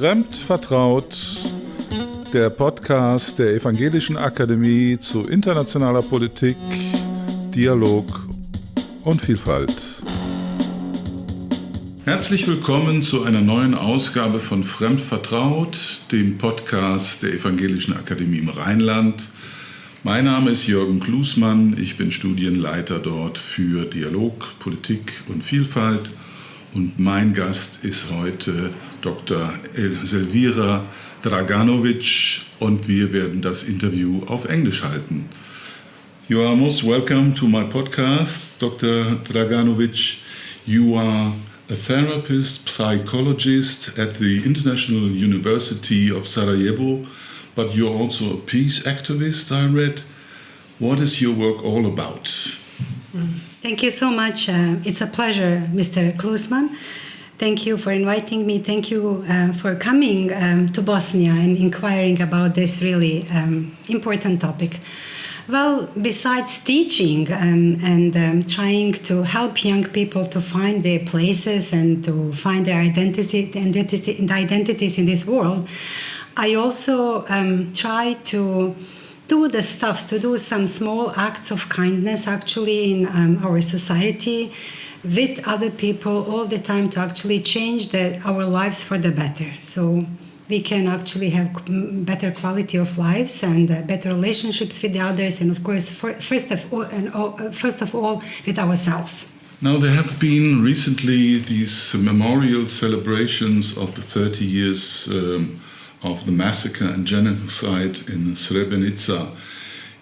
Fremd-Vertraut, der Podcast der Evangelischen Akademie zu internationaler Politik, Dialog und Vielfalt. Herzlich willkommen zu einer neuen Ausgabe von Fremd-Vertraut, dem Podcast der Evangelischen Akademie im Rheinland. Mein Name ist Jörgen Klußmann, ich bin Studienleiter dort für Dialog, Politik und Vielfalt. Und mein Gast ist heute Dr. Selvira Draganović und wir werden das Interview auf Englisch halten. You are most welcome to my podcast, Dr. Draganović. You are a therapist, psychologist at the International University of Sarajevo, but you're also a peace activist, I read. What is your work all about? Thank you so much. It's a pleasure, Mr. Klußmann. Thank you for inviting me. Thank you for coming to Bosnia and inquiring about this really important topic. Well, besides teaching and trying to help young people to find their places and to find their identities in this world, I also try to do some small acts of kindness actually in our society with other people all the time to actually change our lives for the better. So we can actually have better quality of lives and better relationships with the others, and of course, first of all, with ourselves. Now, there have been recently these memorial celebrations of the 30 years of the massacre and genocide in Srebrenica.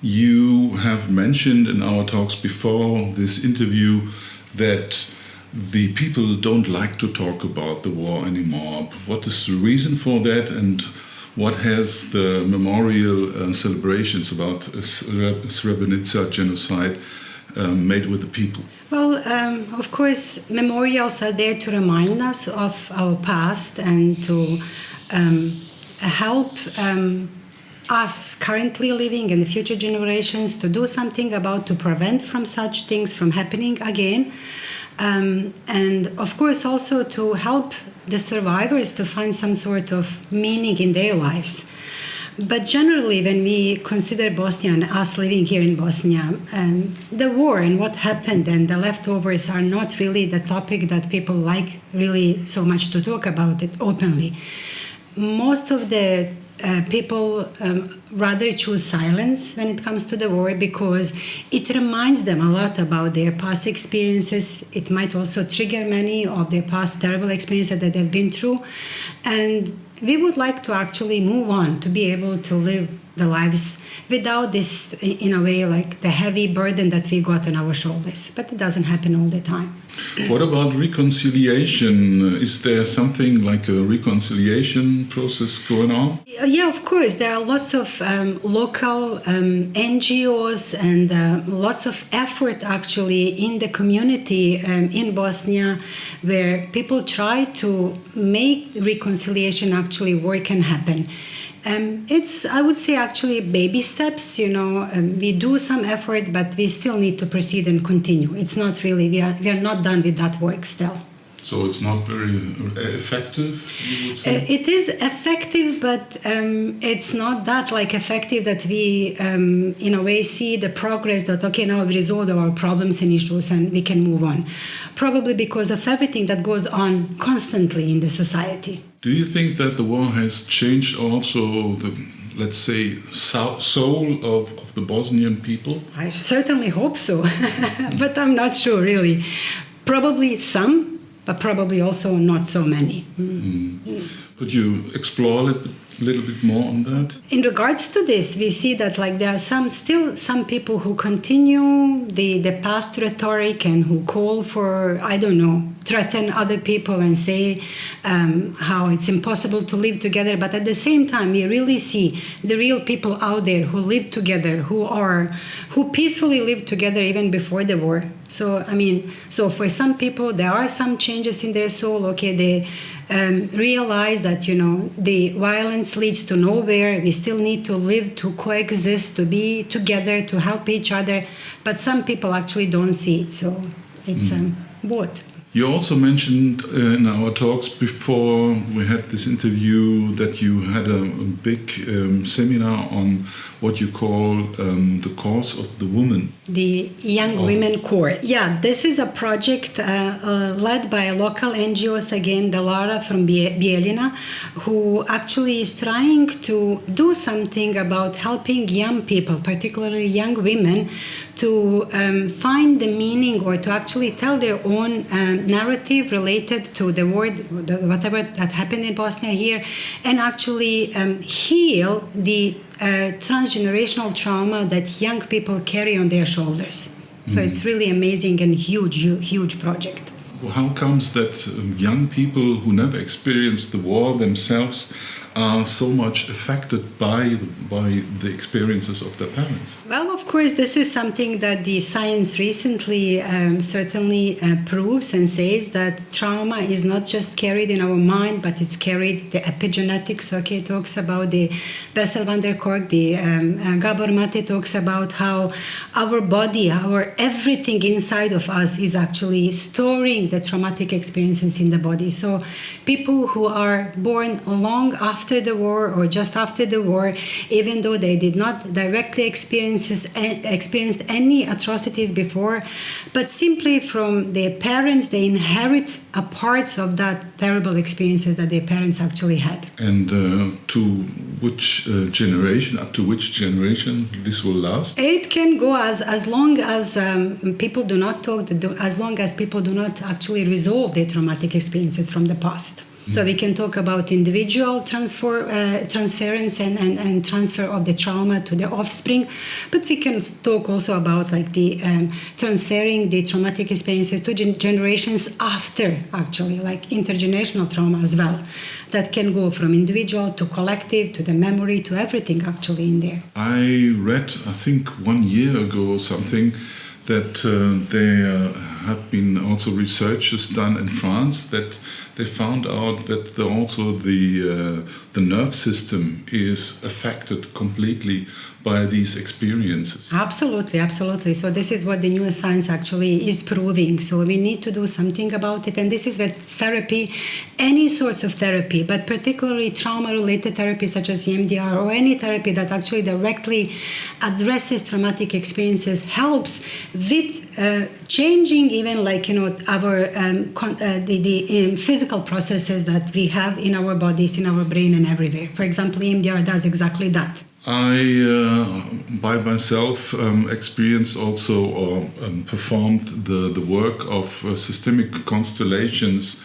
You have mentioned in our talks before this interview that the people don't like to talk about the war anymore. What is the reason for that, and what has the memorial celebrations about Srebrenica genocide made with the people? Well, of course, memorials are there to remind us of our past and to help us currently living and the future generations to do something to prevent from such things from happening again. And of course also to help the survivors to find some sort of meaning in their lives. But generally, when we consider Bosnia and us living here in Bosnia, the war and what happened and the leftovers are not really the topic that people like really so much to talk about it openly. Most of the people rather choose silence when it comes to the war because it reminds them a lot about their past experiences. It might also trigger many of their past terrible experiences that they've been through. And we would like to actually move on, to be able to live the lives without this, in a way, like the heavy burden that we got on our shoulders. But it doesn't happen all the time. What about reconciliation? Is there something like a reconciliation process going on? Yeah, of course. There are lots of local NGOs and lots of effort actually in the community in Bosnia where people try to make reconciliation actually work and happen. It's, I would say, actually baby steps. We do some effort, but we still need to proceed and continue. It's not really, we are not done with that work still. So it's not very effective, you would say? It is effective, but it's not that effective that we, in a way, see the progress that, okay, now we've resolved our problems and issues and we can move on. Probably because of everything that goes on constantly in the society. Do you think that the war has changed also the, let's say, soul of the Bosnian people? I certainly hope so, but I'm not sure really. Probably some, but probably also not so many. Could you explore a little bit more on that? In regards to this, we see that there are still some people who continue the past rhetoric and who call for, threaten other people and say how it's impossible to live together. But at the same time, we really see the real people out there who live together, who peacefully lived together even before the war. So, so for some people, there are some changes in their soul. Okay, they realize that, the violence leads to nowhere. We still need to live, to coexist, to be together, to help each other. But some people actually don't see it. So it's both. You also mentioned in our talks before we had this interview that you had a big seminar on what you call the cause of the woman. The Young Women Corps. Yeah, this is a project led by a local NGOs, again, the Lara from Bijeljina, who actually is trying to do something about helping young people, particularly young women, to find the meaning or to actually tell their own narrative related to the war, whatever that happened in Bosnia here, and actually heal the transgenerational trauma that young people carry on their shoulders. So it's really amazing and huge project. How comes that young people who never experienced the war themselves are so much affected by the experiences of their parents? Well, of course, this is something that the science recently certainly proves and says that trauma is not just carried in our mind, but it's carried, the epigenetics, okay, talks about the Bessel van der Kolk, the Gabor Mate talks about how our body, our everything inside of us is actually storing the traumatic experiences in the body. So people who are born long after the war or just after the war, even though they did not directly experienced any atrocities before, but simply from their parents, they inherit a parts of that terrible experiences that their parents actually had. And to which generation, up to which generation this will last? It can go as long as people do not talk, as long as people do not actually resolve their traumatic experiences from the past. So we can talk about individual transference and transfer of the trauma to the offspring, but we can talk also about like the transferring the traumatic experiences to generations after, actually, like intergenerational trauma as well. That can go from individual to collective to the memory to everything actually in there. I read, I think 1 year ago or something, that there have been also researches done in France that they found out that the nerve system is affected completely by these experiences. Absolutely. So this is what the neuroscience actually is proving. So we need to do something about it. And this is where therapy, any sorts of therapy, but particularly trauma-related therapy such as EMDR or any therapy that actually directly addresses traumatic experiences helps with changing even like, our the physical processes that we have in our bodies, in our brain and everywhere. For example, EMDR does exactly that. I, by myself, experienced also or performed the work of systemic constellations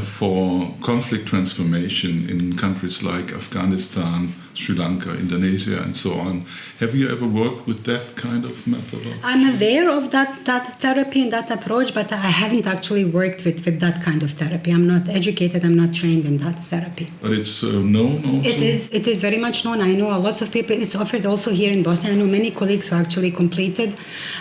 for conflict transformation in countries like Afghanistan, Sri Lanka, Indonesia, and so on. Have you ever worked with that kind of method? I'm aware of that therapy and that approach, but I haven't actually worked with that kind of therapy. I'm not educated, I'm not trained in that therapy. But it's known also? It is very much known. I know lots of people. It's offered also here in Bosnia. I know many colleagues who actually completed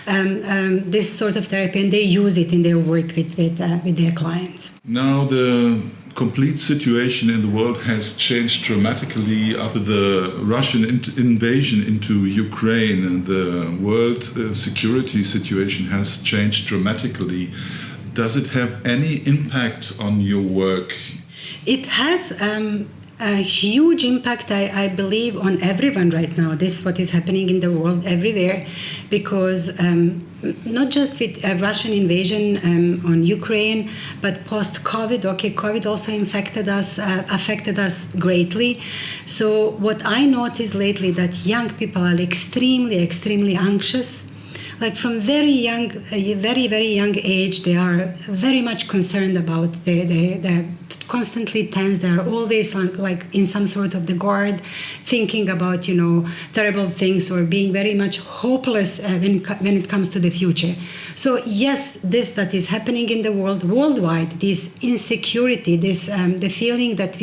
this sort of therapy, and they use it in their work with their clients. Now the complete situation in the world has changed dramatically after the Russian invasion into Ukraine, and the world security situation has changed dramatically. Does it have any impact on your work? It has a huge impact, I believe, on everyone right now. This is what is happening in the world everywhere, because not just with a Russian invasion on Ukraine, but post-COVID. Okay, COVID also affected us greatly. So what I noticed lately that young people are extremely anxious. Like from very young age, they are very much concerned about they're constantly tense. They are always like in some sort of the guard, thinking about terrible things or being very much hopeless when it comes to the future. So yes, this that is happening in the world worldwide, this insecurity, this the feeling that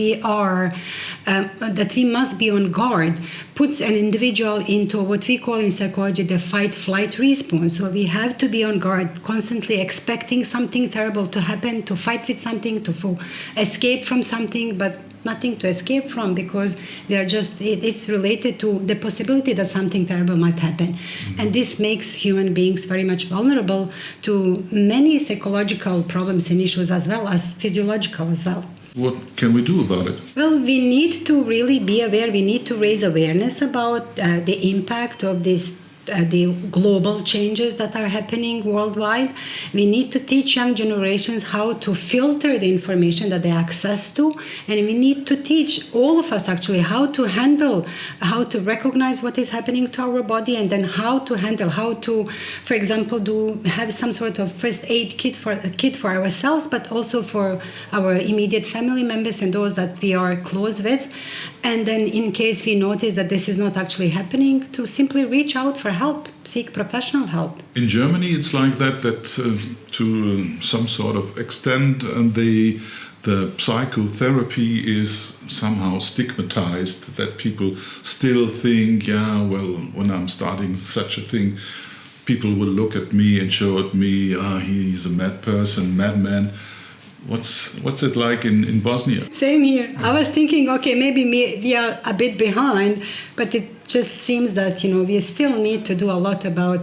we must be on guard, puts an individual into what we call in psychology the fight-flight response. So we have to be on guard, constantly expecting something terrible to happen, to fight with something, to escape from something, but nothing to escape from, because we are just, it's related to the possibility that something terrible might happen. Mm-hmm. And this makes human beings very much vulnerable to many psychological problems and issues, as well as physiological as well. What can we do about it? Well, we need to really be aware. We need to raise awareness about the impact of this, the global changes that are happening worldwide. We need to teach young generations how to filter the information that they access to, and we need to teach all of us actually how to handle, how to recognize what is happening to our body, and then how to handle, how to, for example, have some sort of first aid kit for ourselves, but also for our immediate family members and those that we are close with. And then in case we notice that this is not actually happening, to simply reach out for help, seek professional help. In Germany, it's like that to some sort of extent, the psychotherapy is somehow stigmatized, that people still think, when I'm starting such a thing, people will look at me and show at me, he's a mad person, madman. What's it like in Bosnia? Same here. I was thinking, okay, maybe we are a bit behind, but it just seems that, we still need to do a lot about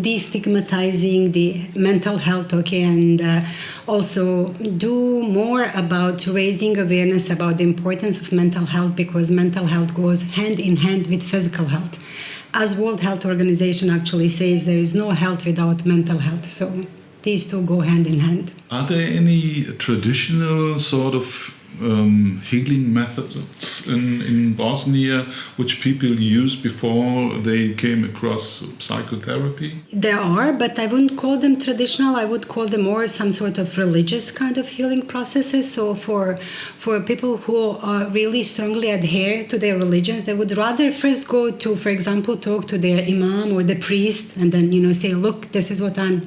destigmatizing the mental health, and also do more about raising awareness about the importance of mental health, because mental health goes hand in hand with physical health. As World Health Organization actually says, there is no health without mental health. So these two go hand in hand. Are there any traditional sort of healing methods in Bosnia which people used before they came across psychotherapy? There are, but I wouldn't call them traditional. I would call them more some sort of religious kind of healing processes. So for people who really strongly adhere to their religions, they would rather first go to, for example, talk to their imam or the priest, and then say, look, this is what I'm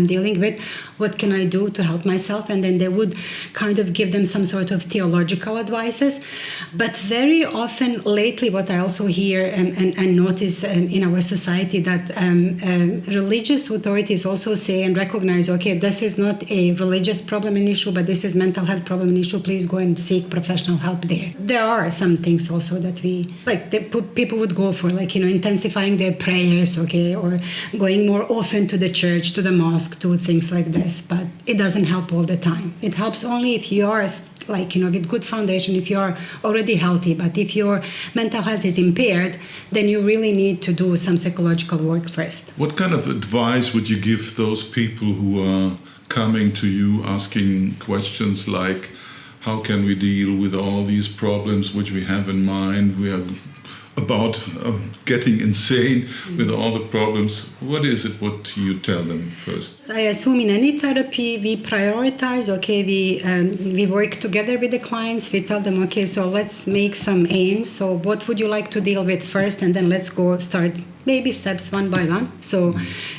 dealing with. What can I do to help myself? And then they would kind of give them some sort of theological advices. But very often lately, what I also hear and notice in our society, that religious authorities also say and recognize, okay, this is not a religious problem and issue, but this is mental health problem and issue. Please go and seek professional help there. There are some things also that people would go for, intensifying their prayers, or going more often to the church, to the mosque, to things like this. But it doesn't help all the time. It helps only if you are with good foundation, if you are already healthy. But if your mental health is impaired, then you really need to do some psychological work first. What kind of advice would you give those people who are coming to you asking questions like, how can we deal with all these problems which we have in mind? We are about getting insane with all the problems. What is it what you tell them first? I assume in any therapy we prioritize, we work together with the clients. We tell them, so let's make some aims. So what would you like to deal with first? And then let's go start baby steps one by one. So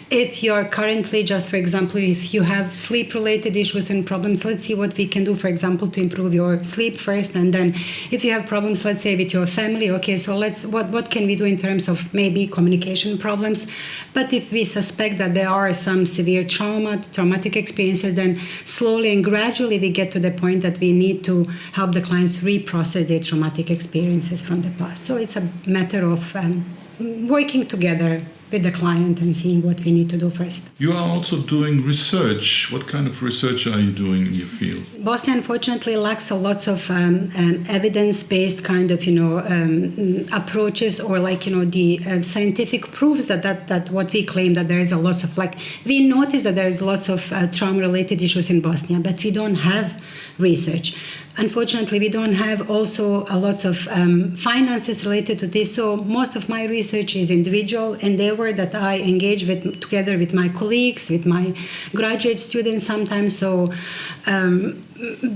if you're currently just, for example, if you have sleep-related issues and problems, let's see what we can do, for example, to improve your sleep first. And then if you have problems, let's say, with your family, so what can we do in terms of maybe communication problems? But if we suspect that there are some severe traumatic experiences, then slowly and gradually we get to the point that we need to help the clients reprocess their traumatic experiences from the past. So it's a matter of working together with the client and seeing what we need to do first. You are also doing research. What kind of research are you doing in your field? Bosnia, unfortunately, lacks lots of evidence-based kind of, approaches, or the scientific proofs that what we claim, that there is a lot of, we notice that there is lots of trauma-related issues in Bosnia, but we don't have research. Unfortunately, we don't have also a lot of finances related to this. So most of my research is individual endeavor that I engage with together with my colleagues, with my graduate students sometimes. So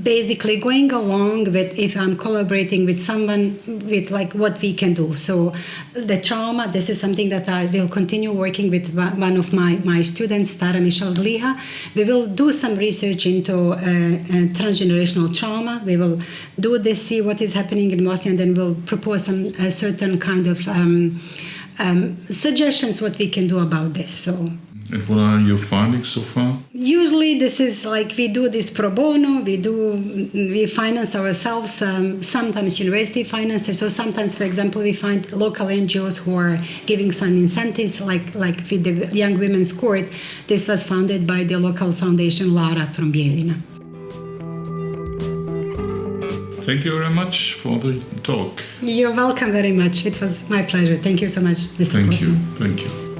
basically going along with, if I'm collaborating with someone, with what we can do. So the trauma, this is something that I will continue working with one of my students, Stara Mišel. We will do some research into transgenerational trauma. We will do this, see what is happening in Bosnia, and then we'll propose some certain kind of suggestions what we can do about this. So And what are your findings so far? Usually this is like we do this pro bono, we finance ourselves, sometimes university finances, so sometimes, for example, we find local NGOs who are giving some incentives, like with the Young Women's Court. This was founded by the local foundation Lara from Bijeljina. Thank you very much for the talk. You're welcome very much. It was my pleasure. Thank you so much, Mr. Klußmann. Thank you.